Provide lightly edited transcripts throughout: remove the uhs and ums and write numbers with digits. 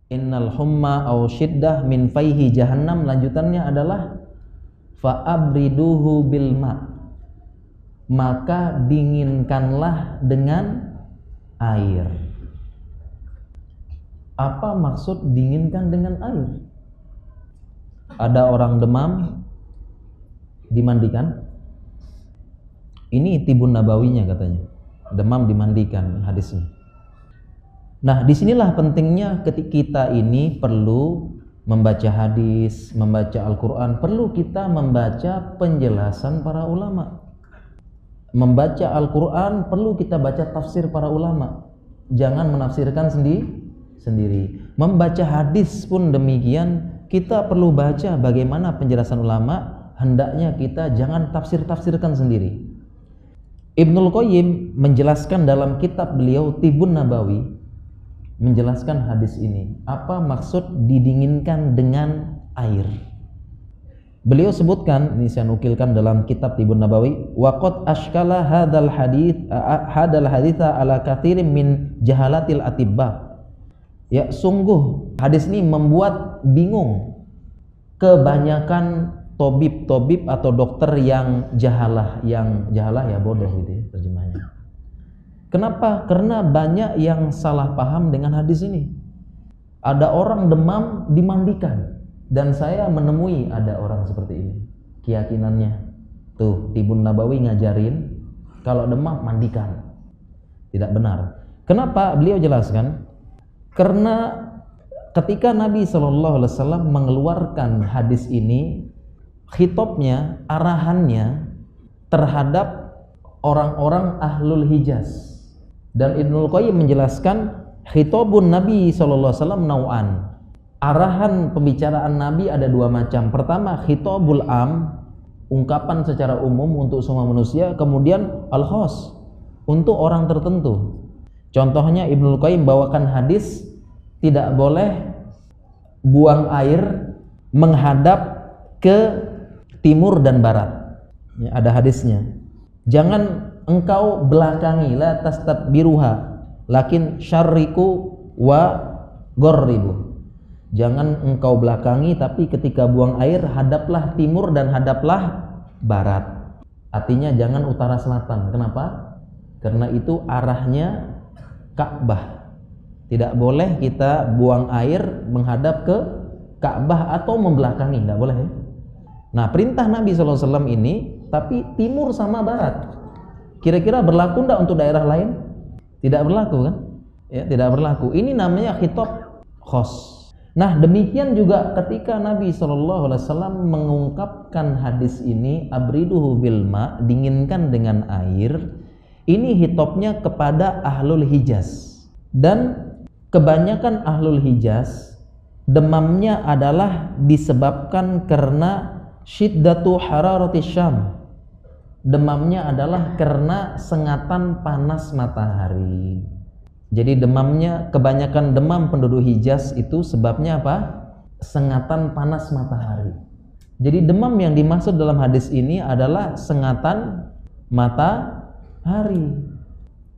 innal humma aw syiddah min faihi jahannam, lanjutannya adalah fa'abriduhu bil ma, maka dinginkanlah dengan air. Apa maksud dinginkan dengan air? Ada orang demam dimandikan. Ini tibun nabawinya katanya. Demam dimandikan hadisnya. Nah, disinilah pentingnya ketika kita ini perlu membaca hadis, membaca Al-Quran, perlu kita membaca penjelasan para ulama. Membaca Al-Quran perlu kita baca tafsir para ulama. Jangan menafsirkan sendiri. Membaca hadis pun demikian, kita perlu baca bagaimana penjelasan ulama, hendaknya kita jangan tafsir-tafsirkan sendiri. Ibnul Qayyim menjelaskan dalam kitab beliau Tibun Nabawi, menjelaskan hadis ini. Apa maksud didinginkan dengan air? Beliau sebutkan, ini saya nukilkan dalam kitab Tibun Nabawi, waqad ashkala hadal haditha ala katsirin min jahalatil atibba. Ya, sungguh hadis ini membuat bingung kebanyakan tobib atau dokter yang jahalah ya bodoh gitu ya terjemahnya. Kenapa? Karena banyak yang salah paham dengan hadis ini. Ada orang demam dimandikan, dan saya menemui ada orang seperti ini keyakinannya. Tuh, Tibun Nabawi ngajarin kalau demam mandikan. Tidak benar. Kenapa? Beliau jelaskan, karena ketika Nabi SAW mengeluarkan hadis ini, khitobnya, arahannya terhadap orang-orang ahlul Hijaz. Dan Ibnul Qayyim menjelaskan khitobun Nabi SAW nau'an. Arahan pembicaraan Nabi ada dua macam. Pertama, khitobul am, ungkapan secara umum untuk semua manusia. Kemudian al-khos, untuk orang tertentu. Contohnya Ibnul Qayyim bawakan hadis tidak boleh buang air menghadap ke timur dan barat. Ya, ada hadisnya. Jangan engkau belakangi, la tastadbiruha, lakin syarriku wa gharribu. Jangan engkau belakangi, tapi ketika buang air hadaplah timur dan hadaplah barat. Artinya jangan utara selatan. Kenapa? Karena itu arahnya Ka'bah. Tidak boleh kita buang air menghadap ke Ka'bah atau membelakangi, tidak boleh ya? Nah, perintah Nabi SAW ini tapi timur sama barat. Kira-kira berlaku enggak untuk daerah lain? Tidak berlaku kan? Ya, tidak berlaku. Ini namanya khitab khos. Nah, demikian juga ketika Nabi SAW mengungkapkan hadis ini, abriduhu bil ma, dinginkan dengan air. Ini khitabnya kepada ahlul Hijaz. Dan kebanyakan ahlul Hijaz demamnya adalah disebabkan karena syiddatu hararati Syam. Demamnya adalah karena sengatan panas matahari. Jadi demamnya, kebanyakan demam penduduk Hijaz itu sebabnya apa? Sengatan panas matahari. Jadi demam yang dimaksud dalam hadis ini adalah sengatan matahari.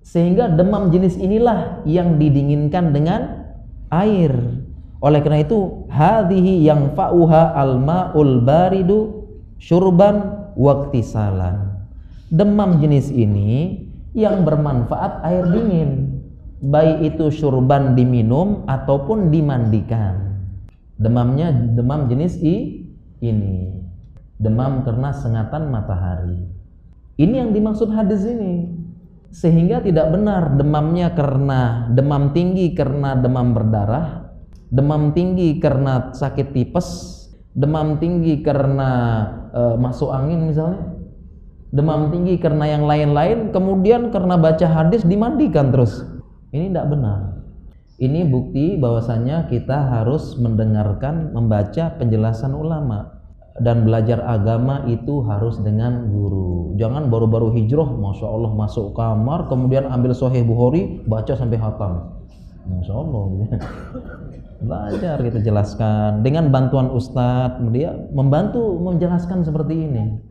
Sehingga demam jenis inilah yang didinginkan dengan air. Oleh karena itu, hadhihi yang fa'uha al-ma'ul baridu syurban waqtisalan. Demam jenis ini yang bermanfaat air dingin, baik itu syurban diminum ataupun dimandikan. Demamnya demam jenis ini. Demam karena sengatan matahari. Ini yang dimaksud hadis ini. Sehingga tidak benar demamnya karena demam tinggi karena demam berdarah, demam tinggi karena sakit tipes, demam tinggi karena masuk angin misalnya, demam tinggi karena yang lain-lain, kemudian karena baca hadis dimandikan terus. Ini tidak benar. Ini bukti bahwasanya kita harus mendengarkan, membaca penjelasan ulama. Dan belajar agama itu harus dengan guru. Jangan baru-baru hijrah, Masya Allah masuk kamar, kemudian ambil Sahih Bukhari, baca sampai khatam. Masya Allah. Belajar kita jelaskan. Dengan bantuan ustadz, dia membantu menjelaskan seperti ini.